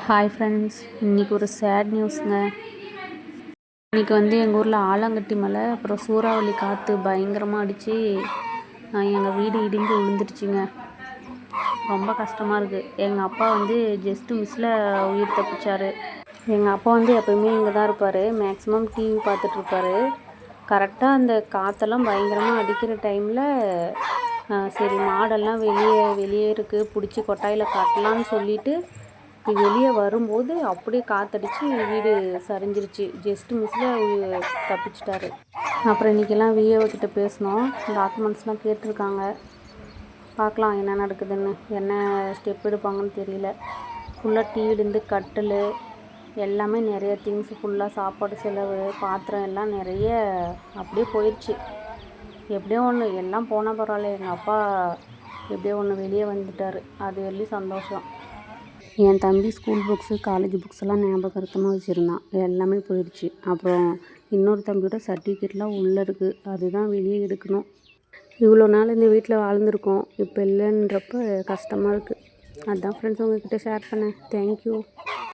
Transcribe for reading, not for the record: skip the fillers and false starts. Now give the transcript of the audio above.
Hi friends, இன்றைக்கி ஒரு chat நியூஸுங்க. இன்றைக்கி எங்கள் ஊரில் ஆலங்கட்டி மழை, அப்புறம் சூறாவளி காற்று பயங்கரமாக அடித்து எங்கள் வீடு இடிஞ்சு விழுந்துருச்சுங்க. ரொம்ப கஷ்டமாக இருக்குது. எங்கள் அப்பா ஜஸ்ட்டு மிஸ்ஸில் உயிர் தப்பிச்சார். எங்கள் அப்பா எப்போயுமே இங்கே தான் இருப்பார். மேக்ஸிமம் டிவி பார்த்துட்ருப்பார். கரெக்டாக அந்த காற்றெல்லாம் பயங்கரமாக அடிக்கிற டைமில் சரி மாடெல்லாம் வெளியே இருக்குது, பிடிச்சி கொட்டாயில் கட்டலான்னு சொல்லிவிட்டு வெளியே வரும்போது அப்படியே காற்றடிச்சு வீடு சரிஞ்சிருச்சு. ஜஸ்ட்டு மிஸ்ஸில் தப்பிச்சிட்டாரு. அப்புறம் இன்றைக்கெல்லாம் விஏஓ கிட்ட பேசினோம். டாக்குமெண்ட்ஸ்லாம் கேட்டிருக்காங்க. பார்க்கலாம் என்ன நடக்குதுன்னு, என்ன ஸ்டெப் எடுப்பாங்கன்னு தெரியல. ஃபுல்லாக டிவிலேருந்து கட்டில் எல்லாமே நிறைய திங்ஸ், ஃபுல்லாக சாப்பாடு செலவு, பாத்திரம் எல்லாம் நிறைய அப்படியே போயிடுச்சு. எப்படியோ ஒன்று எல்லாம் போனால் பரவாயில்ல, எங்கள் அப்பா எப்படியோ ஒன்று வெளியே வந்துட்டார். அது வரையும் சந்தோஷம். என் தம்பி ஸ்கூல் புக்ஸு, காலேஜ் புக்ஸ் எல்லாம் ஞாபகார்த்தமாக வச்சுருந்தான். எல்லாமே போயிடுச்சு. அப்புறம் இன்னொரு தம்பியோட சர்டிஃபிகேட்லாம் உள்ளே இருக்குது. அதுதான் வெளியே எடுக்கணும். இவ்வளோ நாள் இந்த வீட்டில் வாழ்ந்துருக்கோம், இப்போ இல்லைன்றப்ப கஷ்டமாக இருக்குது. அதுதான் ஃப்ரெண்ட்ஸ் உங்கள்கிட்ட ஷேர் பண்ணேன். தேங்க்யூ.